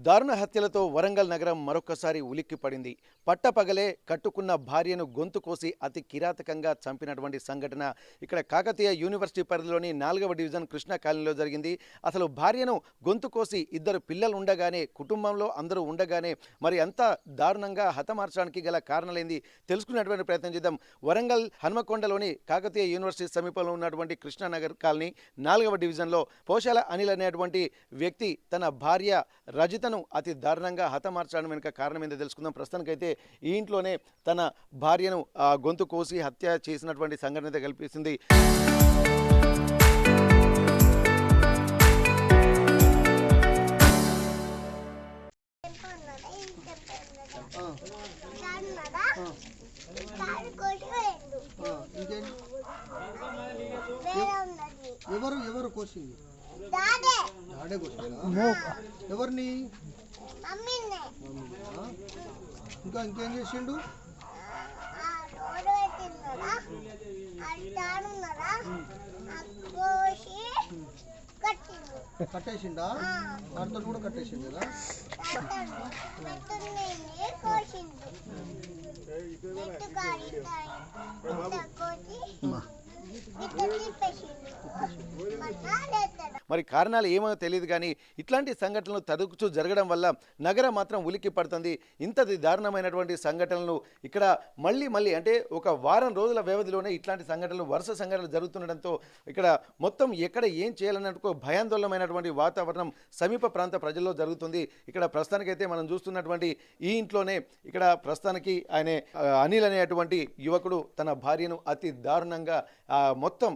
దారుణ హత్యలతో వరంగల్ నగరం మరొకసారి ఉలిక్కిపడింది. పట్టపగలే కట్టుకున్న భార్యను గొంతు కోసి అతి కిరాతకంగా చంపినటువంటి సంఘటన ఇక్కడ కాకతీయ యూనివర్సిటీ పరిధిలోని 4వ డివిజన్ కృష్ణా కాలనీలో జరిగింది. అసలు భార్యను గొంతు కోసి ఇద్దరు పిల్లలు ఉండగానే, కుటుంబంలో అందరూ ఉండగానే మరి అంత దారుణంగా హతమార్చడానికి గల కారణాలేంది తెలుసుకునేటువంటి ప్రయత్నం చేద్దాం. వరంగల్ హన్మకొండలోని కాకతీయ యూనివర్సిటీ సమీపంలో ఉన్నటువంటి కృష్ణానగర్ కాలనీ 4వ డివిజన్లో పోశాల అనిల్ అనేటువంటి వ్యక్తి తన భార్య రజితను అతి దారుణంగా హతమార్చడం వెనుక కారణం ఏందో తెలుసుకుందాం. ప్రస్తుతానికైతే ఈ ఇంట్లోనే తన భార్యను గొంతు కోసి హత్య చేసినటువంటి సంఘటన కల్పిస్తుంది. ఎవరు ఎవరు కోసింది? ఎవరిని? ఇంకా ఇంకేం చేసిండు? కట్టేసిండా? వాటితో కూడా కట్టేసిండు కదా. మరి కారణాలు ఏమో తెలియదు కానీ ఇట్లాంటి సంఘటనలు తరచూ జరగడం వల్ల నగరం మాత్రం ఉలిక్కి పడుతుంది. ఇంతటి దారుణమైనటువంటి సంఘటనలు ఇక్కడ మళ్ళీ అంటే ఒక వారం రోజుల వ్యవధిలోనే ఇట్లాంటి సంఘటనలు వరుస సంఘటనలు జరుగుతుండడంతో ఇక్కడ మొత్తం ఎక్కడ ఏం చేయాలన్నట్టు భయాందోళనమైనటువంటి వాతావరణం సమీప ప్రాంత ప్రజల్లో జరుగుతుంది. ఇక్కడ ప్రస్తుతానికైతే మనం చూస్తున్నటువంటి ఈ ఇంట్లోనే ఇక్కడ ప్రస్తుతానికి ఆయన అనిల్ అనేటువంటి యువకుడు తన భార్యను అతి దారుణంగా మొత్తం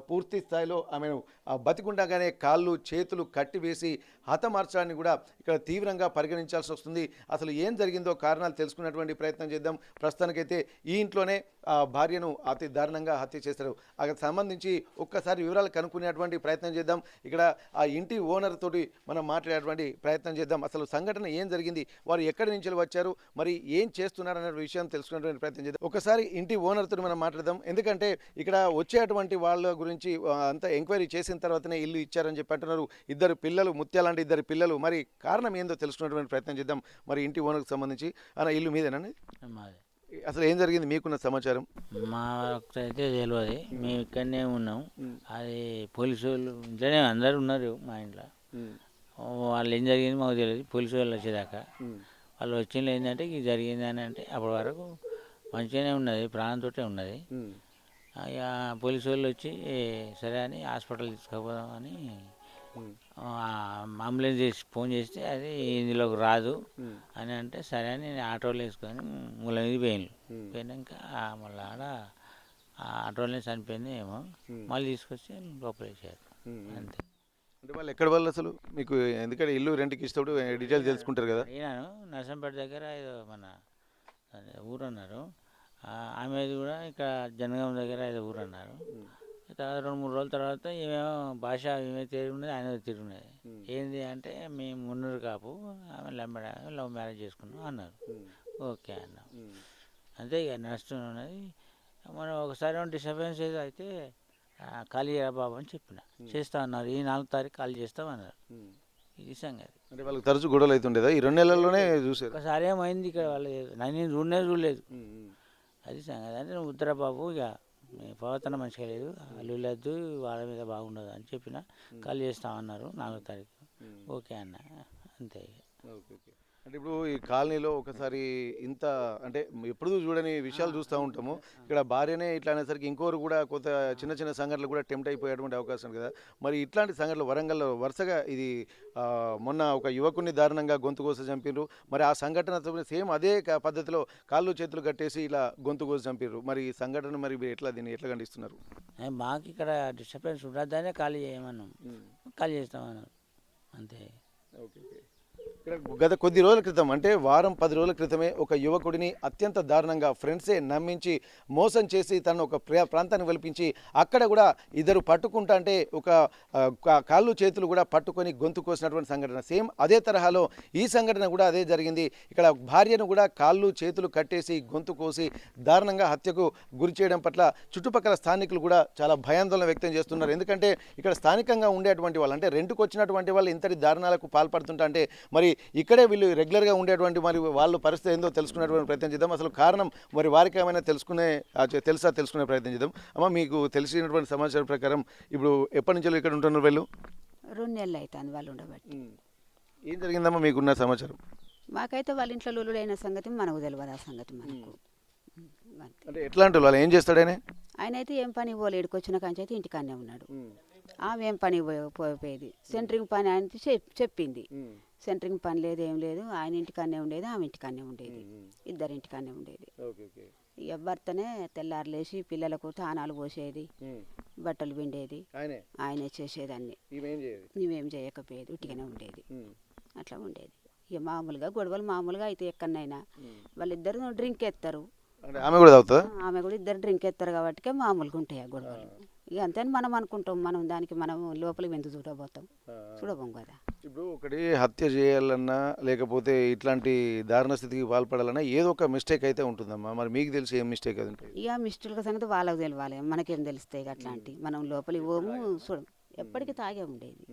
పూర్తి స్థాయిలో ఆమెను బతికుండగానే కాళ్ళు చేతులు కట్టివేసి హతమార్చడాన్ని కూడా ఇక్కడ తీవ్రంగా పరిగణించాల్సి వస్తుంది. అసలు ఏం జరిగిందో కారణాలు తెలుసుకునేటువంటి ప్రయత్నం చేద్దాం. ప్రస్తుతానికైతే ఈ ఇంట్లోనే భార్యను అతి దారుణంగా హత్య చేశారు. అక్కడికి సంబంధించి ఒక్కసారి వివరాలు కనుక్కునేటువంటి ప్రయత్నం చేద్దాం. ఇక్కడ ఆ ఇంటి ఓనర్ తోటి మనం మాట్లాడేటువంటి ప్రయత్నం చేద్దాం. అసలు సంఘటన ఏం జరిగింది, వారు ఎక్కడి నుంచి వచ్చారు, మరి ఏం చేస్తున్నారు అనే విషయం తెలుసుకునేటువంటి ప్రయత్నం చేద్దాం. ఒకసారి ఇంటి ఓనర్ తోటి మనం మాట్లాడదాం. ఎందుకంటే ఇక్కడ వచ్చేటువంటి వాళ్ళ గురించి అంతా ఎంక్వైరీ చేసిన తర్వాతనే ఇల్లు ఇచ్చారని చెప్పి అంటున్నారు. ఇద్దరు పిల్లలు, ముత్యాలంటే ఇద్దరు పిల్లలు. మరి కారణం ఏందో తెలుసుకునేటువంటి ప్రయత్నం చేద్దాం. మరి ఇంటి ఓనర్కి సంబంధించి ఇల్లు మీదేనండి? అసలు ఏం జరిగింది మీకున్న సమాచారం? మాకైతే తెలియదు, మేము ఇక్కడనే ఉన్నాం. అది పోలీసు వాళ్ళు ఇంట్లోనే అందరు ఉన్నారు మా ఇంట్లో. వాళ్ళు ఏం జరిగింది మాకు తెలియదు. పోలీసు వాళ్ళు వచ్చేదాకా వాళ్ళు వచ్చింది ఏంటంటే ఇది జరిగింది అని అంటే అప్పటి వరకు మంచిగానే ఉన్నది, ప్రాణంతో ఉన్నది. ఇక పోలీసు వాళ్ళు వచ్చి సరే అని హాస్పిటల్ తీసుకుపోదామని అంబులెన్స్ చేసి ఫోన్ చేస్తే అది ఇందులోకి రాదు అని అంటే సరే అని నేను ఆటోలో వేసుకొని మూల మీద పోయినాక మళ్ళీ ఆడ ఆటోలోనే చనిపోయింది ఏమో. మళ్ళీ తీసుకొచ్చి లోపల వేసారు అంతే. అంటే వాళ్ళు ఎక్కడ వాళ్ళు అసలు మీకు? ఎందుకంటే ఇల్లు రెంట్కి ఇస్తాడు డీటెయిల్స్ తెలుసుకుంటారు కదా. నేను నర్సంపేట దగ్గర ఏదో మన ఊరు అన్నారు. ఆమెది కూడా ఇక్కడ జనగాం దగ్గర ఏదో ఊరు అన్నారు. తర్వాత 2-3 రోజుల తర్వాత ఏమేమో భాష ఏమే తిరిగి ఉన్నది, ఆయన తిరిగి ఉన్నది. ఏంది అంటే మేము మున్నూరు కాపు, ఆమె లవ్ మ్యారేజ్ చేసుకున్నాం అన్నారు. ఓకే అన్నాం. అంతే ఇక నడుస్తూనే ఉన్నది. మనం ఒకసారి డిస్టర్బెన్స్ ఏదో అయితే ఖాళీ చేయరా బాబు అని చెప్పిన. చేస్తా అన్నారు. ఈ 4వ తారీఖు ఖాళీ చేస్తామన్నారు. ఇది సంగతి. అంటే వాళ్ళకి తరచు గొడవలు అవుతుండేదా? ఈ 2 నెలల్లోనే చూసారు? ఒకసారి ఏమైంది ఇక్కడ వాళ్ళు, నేను చూడలేదు. అది సంగతి. అంటే నువ్వు ఉత్తర బాబు ఇక మీ ప్రవర్తన మంచిగా లేదు, అల్లు లేదు, వాళ్ళ మీద బాగుండదు అని చెప్పిన. కాల్ చేస్తామన్నారు 4వ తారీఖు. ఓకే అన్న, అంతే. అంటే ఇప్పుడు ఈ కాలనీలో ఒకసారి ఇంత అంటే ఎప్పుడు చూడని విషయాలు చూస్తూ ఉంటాము. ఇక్కడ భార్యనే ఇట్లా అనేసరికి ఇంకోరు కూడా కొంత చిన్న సంఘటనలు కూడా టెంప్ట్ అయిపోయేటువంటి అవకాశం కదా. మరి ఇట్లాంటి సంఘటనలు వరంగల్లో వరుసగా ఇది మొన్న ఒక యువకుని దారుణంగా గొంతు కోసి చంపిర్రు. మరి ఆ సంఘటన సేమ్ అదే పద్ధతిలో కాళ్ళు చేతులు కట్టేసి ఇలా గొంతు కోసి చంపిర్రు. మరి ఈ సంఘటన మరి దీన్ని ఎట్లా ఖండిస్తున్నారు? మాకు ఇక్కడ డిస్టర్బెన్స్ ఉండద్దనే ఖాళీ చేయమన్నాం, ఖాళీ చేస్తామన్నారు అంతే. ఓకే. గత కొద్ది రోజుల క్రితం అంటే వారం 10 రోజుల క్రితమే ఒక యువకుడిని అత్యంత దారుణంగా ఫ్రెండ్సే నమ్మించి మోసం చేసి తను ఒక ప్రాంతాన్ని వెలిపించి అక్కడ కూడా ఇద్దరు పట్టుకుంటా అంటే ఒక కాళ్ళు చేతులు కూడా పట్టుకొని గొంతు కోసినటువంటి సంఘటన. సేమ్ అదే తరహాలో ఈ సంఘటన కూడా అదే జరిగింది. ఇక్కడ భార్యను కూడా కాళ్ళు చేతులు కట్టేసి గొంతు కోసి దారుణంగా హత్యకు గురి చేయడం పట్ల చుట్టుపక్కల స్థానికులు కూడా చాలా భయాందోళన వ్యక్తం చేస్తున్నారు. ఎందుకంటే ఇక్కడ స్థానికంగా ఉండేటువంటి వాళ్ళు అంటే రెంట్కు వచ్చినటువంటి వాళ్ళు ఇంతటి దారుణాలకు పాల్పడుతుంటా అంటే మరి మరి ఇక్కడే వీళ్ళు రెగ్యులర్గా ఉండేటువంటి మరి వాళ్ళ పరిస్థితి ఏందో తెలుసుకునేటువంటి ప్రయత్నం చేద్దాం. అసలు కారణం మరి వారికి ఏమైనా తెలుసుకునే ప్రయత్నం చేద్దాం. అమ్మ, మీకు తెలిసినటువంటి సమాచారం ప్రకారం ఇప్పుడు ఎప్పటి నుంచి ఇక్కడ ఉంటున్నారు వీళ్ళు? 2 నెలలు అవుతుంది వాళ్ళు ఉండబట్టి. ఏం జరిగిందమ్మా మీకున్న సమాచారం? మాకైతే వాళ్ళ ఇంట్లో లొల్లుడైన సంగతి మనకు తెలియదు. ఆ సంగతి మనకు అంతే. అంటే ఎట్లాంటి వాళ్ళు ఏం చేస్తాడనే? ఆయన అయితే ఏం పని పోలే, ఇక్కడికి వచ్చిన కాంచి అయితే ఇంటికాడనే ఉన్నాడు. ఆమె ఏం పని పోయేది, సెంటరింగ్ పని అని చెప్పింది. సెంటరింగ్ పని లేదు, ఏం లేదు, ఆయన ఇంటికాడనే ఉండేది, ఆమె ఇంటికాడనే ఉండేది, ఇద్దరు ఇంటికాడనే ఉండేది. ఇక భర్తనే తెల్లారులేసి పిల్లలకు తానాలు పోసేది, బట్టలు పిండేది, ఆయనే చేసేది అన్ని. మేమేం చేయకపోయేది, ఉట్టిగానే ఉండేది, అట్లా ఉండేది. ఇక మామూలుగా గొడవలు మామూలుగా అయితే ఎక్కడైనా వాళ్ళిద్దరు డ్రింక్ ఎత్తారు. ఆమె కూడా తాగుతుందా? ఆమె కూడా ఇద్దరు డ్రింక్ ఎత్తారు కాబట్టి మామూలుగా ఉంటాయి ఆ గొడవలు. ఇక అంతే మనం అనుకుంటాం, మనం దానికి మనం లోపలికి ఎందుకు చూడబోం కదా. ఇప్పుడు ఒకటి హత్య చేయాలన్నా లేకపోతే ఇట్లాంటి దారుణ స్థితికి పాల్పడాలన్నా ఏదో ఒక మిస్టేక్ అయితే ఉంటుందమ్మా. మరి మీకు తెలిసి ఏం మిస్టేక్ అది ఉంటుంది? ఇక మిస్టేక్ సంగతి వాళ్ళకి తెలియాలి, మనకేం తెలుస్తాయి అట్లాంటి. మనం లోపలికి పోము, చూడం. ఎప్పటికీ తాగే ఉండేది,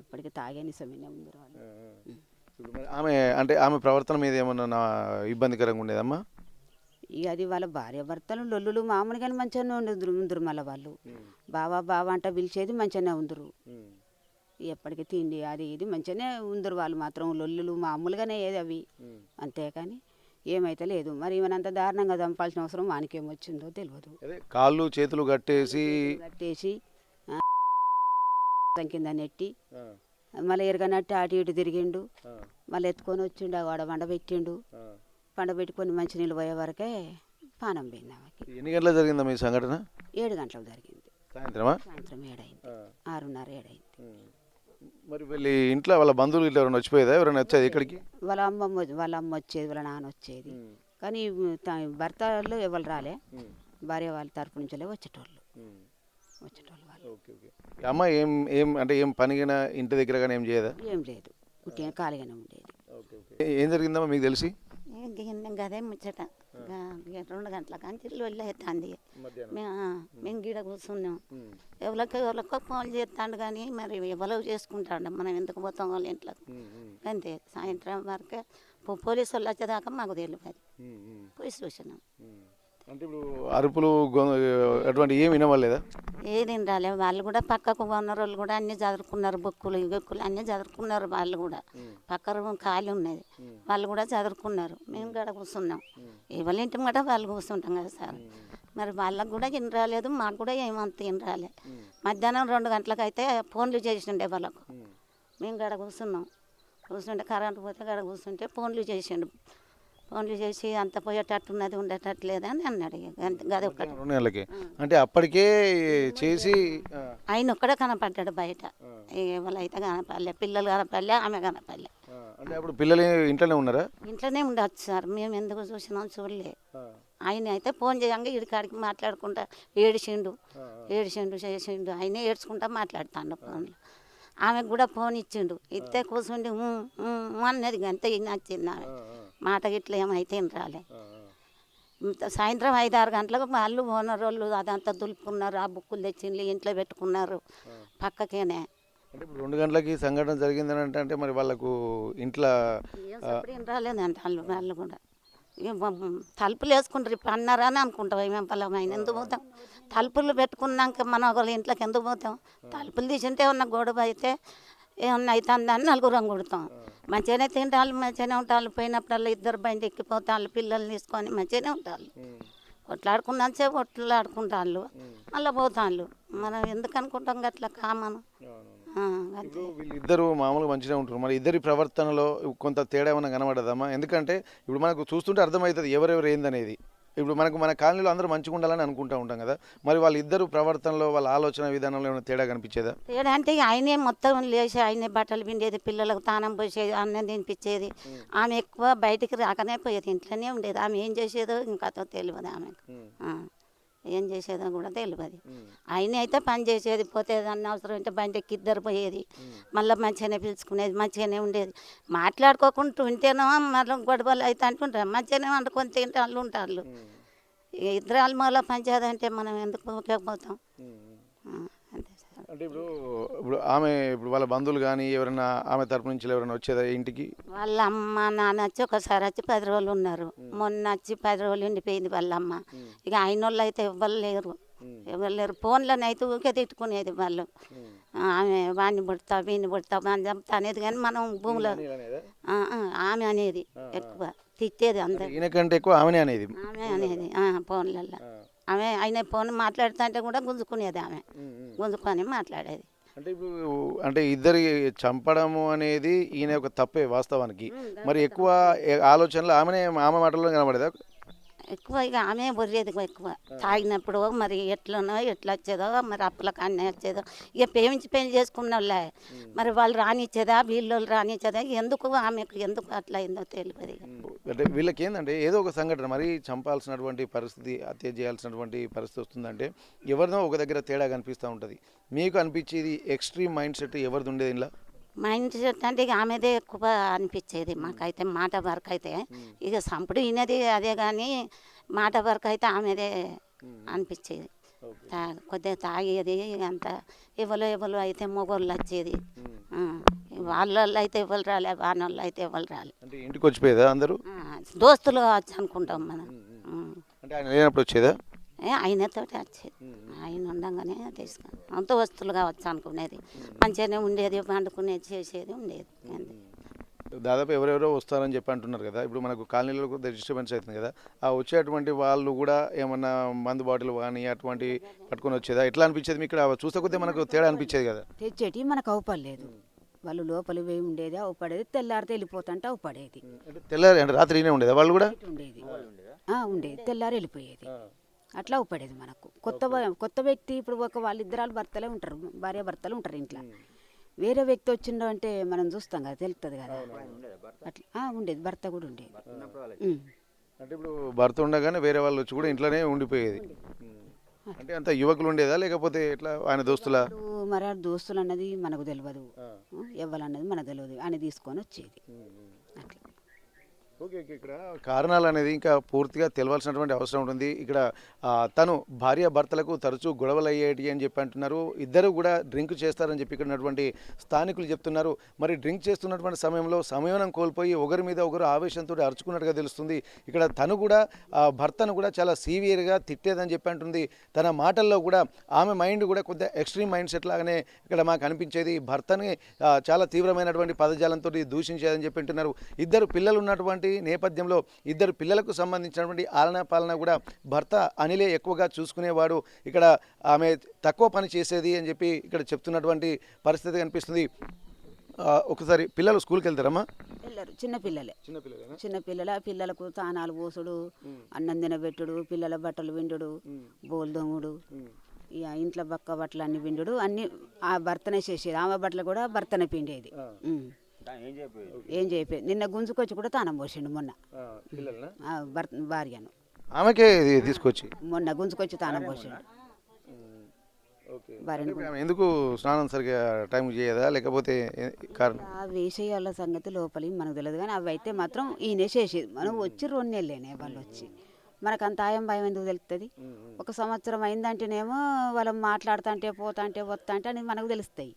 ఎప్పటికీ తాగే నిజమేనే ఉంది వాళ్ళు. ఆమె ప్రవర్తన మీద ఏమన్నా ఇబ్బందికరంగా ఉండేదమ్మా? ఇక అది వాళ్ళ భార్య భర్తలు లొల్లులు మామూలుగానే మంచిగానే ఉందరు. మళ్ళీ వాళ్ళు బావా అంట పిలిచేది మంచిగానే ఉందరు. ఎప్పటికీ తిండి అది ఇది మంచిగానే ఉందరు. వాళ్ళు మాత్రం లొల్లులు మామూలుగానే ఏది అవి, అంతేకాని ఏమైతే లేదు. మరి ఈమెనంత దారుణంగా చంపాల్సిన అవసరం వానికేమొచ్చిందో తెలియదు. కాళ్ళు చేతులు కట్టేసి కింద నెట్టి మళ్ళీ ఎరగనట్టు అటు ఇటు తిరిగిండు, మళ్ళీ ఎత్తుకొని వచ్చిండు, వాడ వండబెట్టిండు. పండబెట్టుకొని మంచినీళ్ళు పోయే వరకే పానం పోయింది ఆమెకి. ఎన్ని గంటలకు జరిగిందా ఈ సంఘటన? 7 గంటలకు జరిగింది. సాయంత్రం 7 అయింది, 6:30 7 అయింది. మరి వెళ్ళి ఇంట్లో వాళ్ళ బంధువులు ఇట్లా ఎవరైనా వచ్చిపోయేదా? ఎవరైనా వచ్చేది ఇక్కడికి? వాళ్ళ అమ్మ వచ్చేది, వాళ్ళ నాన్న వచ్చేది. కానీ భర్తలు ఎవరు రాలే, భార్య వాళ్ళ తరపు నుంచే వచ్చేటోళ్ళు వాళ్ళు. అమ్మ ఏం పనిగా ఇంటి దగ్గర కానీ ఏం చేయదా? ఏం లేదు, పుట్టిన ఖాళీగానే ఉండేది. ఏం జరిగిందమ్మా మీకు తెలిసి? గదే ముచ్చట 2 గంటల కానీ ఇల్లు వెళ్ళేస్తుంది. మేము గీడ కూర్చున్నాం, ఎవరికో ఫోన్ చేస్తాడు కానీ మరి ఎవరో చేసుకుంటాడు, మనం ఎందుకు పోతాం వాళ్ళ ఇంట్లో. అంతే, సాయంత్రం వరకే పోలీసు వాళ్ళు వచ్చేదాకా మాకు తెలియదు, పోయి చూసినాం. అంటే ఇప్పుడు అరుపులు అటువంటి ఏమి వినవాలేదా? ఏది రాలే. వాళ్ళు కూడా పక్కకు ఉన్న వాళ్ళు కూడా అన్నీ చదువుకున్నారు, బుక్కులు అన్నీ చదువుకున్నారు. వాళ్ళు కూడా పక్క రూమ్ ఖాళీ ఉన్నది, వాళ్ళు కూడా చదువుకున్నారు. మేము కూడా కూర్చున్నాం, ఎవరి ఇంటి కూడా వాళ్ళు కూర్చుంటాం కదా సార్. మరి వాళ్ళకు కూడా ఏం రాలేదు, మాకు కూడా ఏమంత ఏం రాలే. మధ్యాహ్నం 2 గంటలకు అయితే ఫోన్లు చేసిండే వాళ్ళకు. మేము గడ కూర్చుంటే కరెంటు పోతే గడ కూర్చుంటే ఫోన్లు చేసిండు. ఫోన్లు చేసి అంత పోయేటట్టున్నది, ఉండేటట్టు లేదని అన్నాడు. గది ఒకటి 2 నెలలకి అంటే అప్పటికే చేసి ఆయన ఒక్కడే కనపడ్డాడు బయట. ఎవరైతే కనపడలే, పిల్లలు కనపడలే, ఆమె కనపడలే. అంటే అప్పుడు పిల్లలు ఇంట్లోనే ఉన్నారా? ఇంట్లోనే ఉండొచ్చు సార్, మేము ఎందుకు చూసినాం చూడలే. ఆయన అయితే ఫోన్ చేయంగా ఇడికాడికి మాట్లాడుకుంటా ఏడిచిండు చేసిండు. ఆయనే ఏడ్చుకుంటా మాట్లాడుతాడు ఫోన్లో. ఆమెకు కూడా ఫోన్ ఇచ్చిండు, ఇస్తే కూర్చుండి అన్నది. అంతే నచ్చింది ఆమె మాట. గిట్ల ఏమైతే ఏం రాలే. సాయంత్రం 5-6 గంటలకు వాళ్ళు ఓనర్ వాళ్ళు అదంతా దులుపుకున్నారు, ఆ బుక్కులు తెచ్చిండ్రు, ఇంట్లో పెట్టుకున్నారు పక్కకేనే. అంటే ఇప్పుడు 2 గంటలకి సంఘటన జరిగిందని అంటే మరి వాళ్ళకు ఇంట్లో ఏం రాలేదంటే వాళ్ళు కూడా తలుపులు వేసుకుంటారు. ఇప్పుడు అన్నారా అని అనుకుంటాం. మేము పొలమైన ఎందుకు పోతాం? తలుపులు పెట్టుకున్నాక మనం ఒకళ్ళ ఇంట్లోకి ఎందుకు పోతాం? తలుపులు తీసింటే ఏమన్నా గొడవ అయితే ఏమన్నా అవుతుందని నలుగురం కొడతాం. మంచిగానే తింటాళ్ళు, మంచిగానే ఉంటాళ్ళు. పోయినప్పుడల్లా 2 బండి ఎక్కిపోతాళ్ళు, పిల్లల్ని తీసుకొని మంచిగానే ఉంటాళ్ళు. కొట్లాడుకున్నాసేపు కొట్లాడుకుంటాళ్ళు, మళ్ళీ పోతాళ్ళు. మనం ఎందుకు అనుకుంటాం అట్లా కామను. వీళ్ళిద్దరు మామూలుగా మంచిగా ఉంటారు, మరి ఇద్దరి ప్రవర్తనలో కొంత తేడా ఏమైనా కనబడదమ్మా? ఎందుకంటే ఇప్పుడు మనకు చూస్తుంటే అర్థమవుతుంది ఎవరెవరు ఏందనేది. ఇప్పుడు మన కాలనీలో అందరూ మంచిగా ఉండాలని అనుకుంటూ ఉంటాం కదా, మరి వాళ్ళిద్దరు ప్రవర్తనలో వాళ్ళ ఆలోచన విధానంలో ఏమైనా తేడా కనిపించేదా? తేడా అంటే ఆయనే మొత్తం లేచి ఆయనే బట్టలు పిండేది, పిల్లలకు తానం పోసేది, అన్నం తినిపించేది. ఆమె ఎక్కువ బయటికి రాకనే పోయేది, ఇంట్లోనే ఉండేది. ఆమె ఏం చేసేదో ఇంకా తెలియదు ఆమెకు, ఏం చేసేదో కూడా తెలియదు. ఆయనే అయితే పని చేసేది, పోతేది అన్న అవసరం అంటే బండికి 2 పోయేది, మళ్ళీ మంచిగానే పిలుచుకునేది, మంచిగానే ఉండేది. మాట్లాడుకోకుండా ఉంటేనో మళ్ళీ గొడవలు అయితే అంటుంటారు, మంచిగానే వండుకొని తింటే వాళ్ళు ఉంటారు. 2 మళ్ళీ పంచాయతీ అంటే మనం ఎందుకు పోకపోతాం? అంతే సార్. అంటే ఇప్పుడు ఇప్పుడు వాళ్ళ బంధువులు కానీ ఎవరైనా ఆమె తరపు నుంచి ఎవరైనా వచ్చేదా ఇంటికి? వాళ్ళ అమ్మ నాన్న వచ్చి ఒకసారి వచ్చి 10 రోజులు ఉన్నారు. మొన్న వచ్చి 10 రోజులు ఉండిపోయింది వాళ్ళ అమ్మ. ఇక ఆయన వాళ్ళు అయితే ఎవ్వరు లేరు, ఎవరు లేరు. ఫోన్లోనే అయితే ఊరికే తిట్టుకునేది వాళ్ళు. ఆమె వాడిని పుడతా వీడిని పుడతా వాడిని చంపుతా అనేది, కానీ మనం భూమిలో ఆమె అనేది ఎక్కువ తిట్టేది అందరు. ఈయనకంటే ఎక్కువ ఆమెనే అనేది. ఆమె అనేది ఫోన్లలో ఆమె ఆయన ఫోన్ మాట్లాడుతుంటే కూడా గుంజుకునేది, ఆమె గుంజుకొని మాట్లాడేది. అంటే ఇప్పుడు అంటే ఇద్దరి చంపడము అనేది ఈయన ఒక తప్పే వాస్తవానికి. మరి ఎక్కువ ఆలోచనలు ఆమె మాటల్లో కనబడేదా? ఎక్కువ ఇక ఆమె బొర్రేది ఎక్కువ. తాగినప్పుడు మరి ఎట్లనో ఎట్లా వచ్చేదో, మరి అప్పుల కాన్నే వచ్చేదో, ఇక ప్రేమించి పెళ్లి చేసుకున్న వాళ్ళే. మరి వాళ్ళు రానిచ్చేదా, వీళ్ళు రానిచ్చేదా, ఎందుకు ఆమెకు ఎందుకు అట్లా అయిందో తెలియదు. అంటే వీళ్ళకి ఏంటంటే ఏదో ఒక సంఘటన మరి చంపాల్సినటువంటి పరిస్థితి, హత్య చేయాల్సినటువంటి పరిస్థితి వస్తుందంటే ఎవరినో ఒక దగ్గర తేడా కనిపిస్తూ ఉంటుంది. మీకు అనిపించేది ఎక్స్ట్రీమ్ మైండ్ సెట్ ఎవరిది ఉండేది ఇలా? మైండ్ సెట్ అంటే ఇక ఆమెదే ఎక్కువ అనిపించేది మాకైతే. మాట వరకు అయితే ఇక సంపుడు ఈయనది అదే, కానీ మాట వరకు అయితే ఆమెదే అనిపించేది. కొద్దిగా తాగేది అంత. ఎవరు అయితే మొగోళ్ళు వచ్చేది, వాళ్ళ అయితే ఎవరు రాలే, వానోళ్ళు అయితే ఎవరు రాలే. అంటే ఇంటికి వచ్చిపోయేదా అందరూ? దోస్తులు వచ్చి అనుకుంటాం మనం. అంటే ఆయన లేనప్పుడు వచ్చేదా? ఆయనతో వచ్చేది, ఆయన ఉండగానే తీసుకొని అంత వస్తువులు కావచ్చు అనుకునేది. మంచిగానే ఉండేది, వండుకునేది, చేసేది ఉండేది. దాదాపు ఎవరెవరో వస్తారని చెప్పి అంటున్నారు కదా. ఇప్పుడు మనకు కాలనీలో కూడా డిస్టర్బెన్స్ అవుతుంది కదా. ఆ వచ్చేటువంటి వాళ్ళు కూడా ఏమన్నా మందు బాటిల్ కానీ అటువంటి పట్టుకొని వచ్చేదా? ఎట్లా అనిపించేది మీకు? ఇక్కడ చూస్తే కొద్దిగా మనకు తేడా అనిపించేది కదా. తెచ్చేటి మనకు అవపడలేదు, వాళ్ళు లోపలి పోయి ఉండేది, అవపడేది. తెల్లారితే వెళ్ళిపోతుంటే అవపడేది. అంటే తెల్లారి అంటే రాత్రినే ఉండేదా వాళ్ళు కూడా? ఉండేది ఉండేది, తెల్లారి వెళ్ళిపోయేది. అట్లా అవపడేది మనకు. కొత్త వ్యక్తి ఇప్పుడు వాళ్ళిద్దరాలు భర్తలే ఉంటారు, భార్య భర్తలు ఉంటారు ఇంట్లో. వేరే వ్యక్తి వచ్చిండో అంటే మనం చూస్తాం కదా, తెలుస్తుంది కదా. అట్లా ఉండేది, భర్త కూడా ఉండేది. అంటే ఇప్పుడు భర్త ఉండగానే వేరే వాళ్ళు వచ్చి కూడా ఇంట్లోనే ఉండిపోయేది. అంటే అంత యువకులు ఉండేదా లేకపోతే ఎట్లా ఆయన దోస్తులా? మరి దోస్తులు అన్నది మనకు తెలియదు, ఎవ్వరన్నది మనకు తెలియదు. ఆయన తీసుకొని వచ్చేది అట్లా. Okay okay. ఇక్కడ కారణాలు అనేది ఇంకా పూర్తిగా తెలవాల్సినటువంటి అవసరం ఉంటుంది. ఇక్కడ తను భార్య భర్తలకు తరచూ గొడవలు అయ్యేటి అని చెప్పి అంటున్నారు. ఇద్దరు కూడా డ్రింక్ చేస్తారని చెప్పి ఇక్కడ ఉన్నటువంటి స్థానికులు చెప్తున్నారు. మరి డ్రింక్ చేస్తున్నటువంటి సమయంలో సంయమనం కోల్పోయి ఒకరి మీద ఒకరు ఆవేశంతో అరుచుకున్నట్టుగా తెలుస్తుంది. ఇక్కడ తను కూడా భర్తను కూడా చాలా సీవియర్గా తిట్టేదని చెప్పి అంటుంది. తన మాటల్లో కూడా ఆమె మైండ్ కూడా కొద్దిగా ఎక్స్ట్రీమ్ మైండ్ సెట్ లాగానే ఇక్కడ మాకు అనిపించేది. భర్తని చాలా తీవ్రమైనటువంటి పదజాలంతో దూషించేదని చెప్పి అంటున్నారు. ఇద్దరు పిల్లలు ఉన్నటువంటి నేపథ్యంలో ఇద్దరు పిల్లలకు సంబంధించినటువంటి ఆలనా పాలన కూడా భర్త అనిలే ఎక్కువగా చూసుకునేవాడు. ఇక్కడ ఆమె తక్కువ పని చేసేది అని చెప్పి ఇక్కడ చెప్తున్నటువంటి పరిస్థితి కనిపిస్తుంది. ఒకసారి పిల్లలు స్కూల్కి వెళ్తారమ్మా? వెళ్ళరు, చిన్నపిల్లల పిల్లలకు తానాలు పోసుడు, అన్నం తినబెట్టుడు, పిల్లల బట్టలు విండుడు, బోలు దొంగుడు, ఇక ఇంట్లో బట్టలు అన్ని విండుడు అన్ని ఆ భర్తనే చేసేది. ఆమె బట్టలు కూడా భర్తనే పిండేది. ఏం చెప్పేది, నిన్న గుంజుకొచ్చి కూడా తానం పోసిండు మొన్న భార్యను. ఆమెకే తీసుకొచ్చి మొన్న గుంజుకొచ్చి తానం పోసిండు భార్యను. ఎందుకు స్నానం సరిగా టైం చేయదా లేకపోతే కారణం? ఆ విషయాల సంగతి లోపలి మనకు తెలియదు, కానీ అవి అయితే మాత్రం ఈయనే చేసేది. మనం వచ్చి 2 నెలలేనే వాళ్ళు వచ్చి, మనకు అంత ఆయం భయం ఎందుకు తెలుస్తుంది? 1 సంవత్సరం అయిందంటేనేమో వాళ్ళు మాట్లాడుతుంటే పోతాంటే వస్తా అని మనకు తెలుస్తాయి.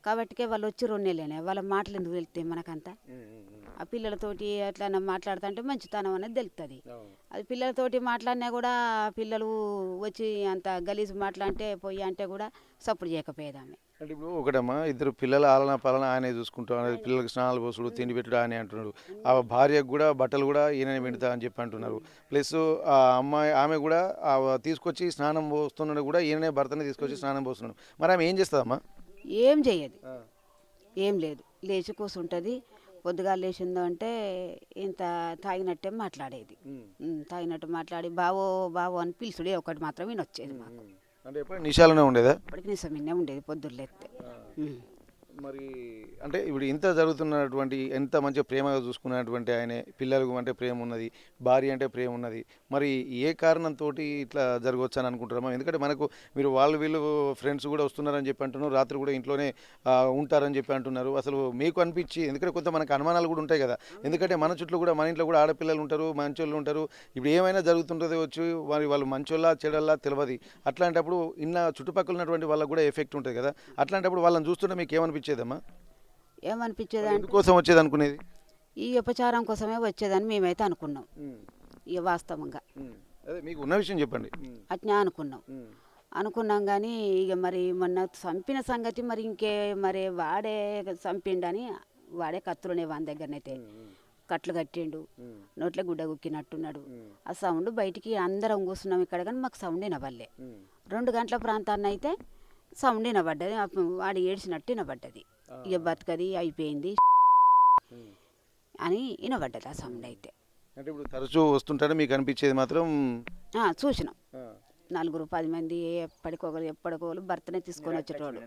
కాబట్టికే వాళ్ళు వచ్చి 2 నెలలేనే, వాళ్ళ మాటలు ఎందుకు తెలుస్తాయి మనకంతా? ఆ పిల్లలతోటి అట్లా మాట్లాడుతుంటే మంచితనం అనేది తెలుస్తుంది. అది పిల్లలతోటి మాట్లాడినా కూడా పిల్లలు వచ్చి అంత గలీజు మాట్లాడితే పోయి అంటే కూడా సప్పుడు చేయకపోయేదామె. అంటే ఇప్పుడు ఒకటమ్మా, ఇద్దరు పిల్లల ఆలన పాలన ఆయనే చూసుకుంటాడు, పిల్లలకి స్నానాలు పోసుడు తిండి పెట్టుడు ఆయన అంటున్నాడు. ఆ భార్యకు కూడా బట్టలు కూడా ఈయననే పెడతా అని చెప్పి అంటున్నారు. ప్లస్ ఆ అమ్మాయి ఆమె కూడా తీసుకొచ్చి స్నానం పోస్తున్నాడు కూడా ఈయననే భర్తనే తీసుకొచ్చి స్నానం పోస్తున్నాడు. మరి ఆమె ఏం చేస్తుందమ్మా? ఏం చేయదు, ఏం లేదు, లేచి కూర్చుంటుంది. పొద్దుగా లేచిందో అంటే ఇంత తాగినట్టే మాట్లాడేది. తాగినట్టు మాట్లాడి బావో బావో అని పిలుచుడే ఒకటి మాత్రం వినొచ్చేది మాకు. అంటే ఎప్పుడు నిశాలోనే ఉండేదా? ఇప్పటికి నిజమేనే ఉండేది పొద్దున్న లేస్తే. మరి అంటే ఇప్పుడు ఇంత జరుగుతున్నటువంటి ఎంత మంచిగా ప్రేమగా చూసుకున్నటువంటి ఆయన పిల్లలకు అంటే ప్రేమ ఉన్నది, భార్య అంటే ప్రేమ ఉన్నది, మరి ఏ కారణంతో ఇట్లా జరగవచ్చు అని అనుకుంటారమ్మా? ఎందుకంటే మనకు మీరు వీళ్ళు ఫ్రెండ్స్ కూడా వస్తున్నారని చెప్పి అంటున్నారు, రాత్రి కూడా ఇంట్లోనే ఉంటారని చెప్పి అంటున్నారు. అసలు మీకు అనిపించి, ఎందుకంటే కొంత మనకు అనుమానాలు కూడా ఉంటాయి కదా, ఎందుకంటే మన చుట్టూ కూడా మన ఇంట్లో కూడా ఆడపిల్లలు ఉంటారు, మంచోళ్ళు ఉంటారు, ఇప్పుడు ఏమైనా జరుగుతుంటుంది వచ్చి వాళ్ళు మంచోళ్ళ చెడల్లా తెలియదు. అట్లాంటప్పుడు చుట్టుపక్కల ఉన్నటువంటి వాళ్ళకు కూడా ఎఫెక్ట్ ఉంటుంది కదా, అట్లాంటప్పుడు వాళ్ళని చూస్తుంటే మీకు ఏమనిపించేదమ్మా? ఏమనిపించేది అంటే కోసం వచ్చేది అనుకునేది ఈ ఉపచారం కోసమే వచ్చేదని మేమైతే అనుకున్నాం. ఇక వాస్తవంగా అదే మీకు ఉన్న విషయం చెప్పండి. అట్నే అనుకున్నాం కానీ ఇక మరి మొన్న చంపిన సంగతి మరి మరి వాడే చంపిండని వాడే కత్తులునే వాని దగ్గరనైతే కట్లు కట్టిండు, నోట్లో గుడ్డ గుక్కినట్టున్నాడు. ఆ సౌండ్ బయటికి అందరం కూర్చున్నాం ఇక్కడ, కానీ మాకు సౌండ్ వినబడలే. 2 గంటల ప్రాంతాన్ని అయితే సౌండ్ వినబడ్డది, వాడు ఏడ్చినట్టు వినబడ్డది. ఇక బతుకది అయిపోయింది అని వినబడ్డది ఆ సౌండ్ అయితే. అంటే ఇప్పుడు తరచూ వస్తుంటాడు మీకు అనిపించేది మాత్రం? చూసినాం 4-10 మంది ఎప్పటికోళ్ళు భర్తనే తీసుకొని వచ్చేటోళ్ళు,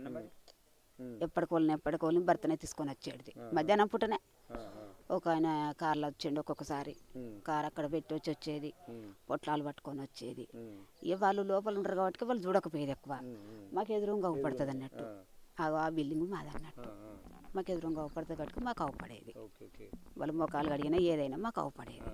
ఎప్పటికోళ్ళని భర్తనే తీసుకొని వచ్చేది. మధ్యాహ్నం పూటనే ఒక ఆయన కార్లో వచ్చిండు, ఒక్కొక్కసారి కారు అక్కడ పెట్టి వచ్చేది, పొట్లాలు పట్టుకొని వచ్చేది. ఇక వాళ్ళు లోపల ఉంటారు కాబట్టి వాళ్ళు చూడకపోయేది ఎక్కువ, మాకు ఎదురుగా అవపడుతుంది అన్నట్టు. ఆ బిల్డింగ్ మాదన్నట్టు, మాకు ఎదురుగా అవపడుతుంది కాబట్టి మాకు అవపడేది. వాళ్ళు మొక్కలు కడిగినా ఏదైనా మాకు అవపడేది.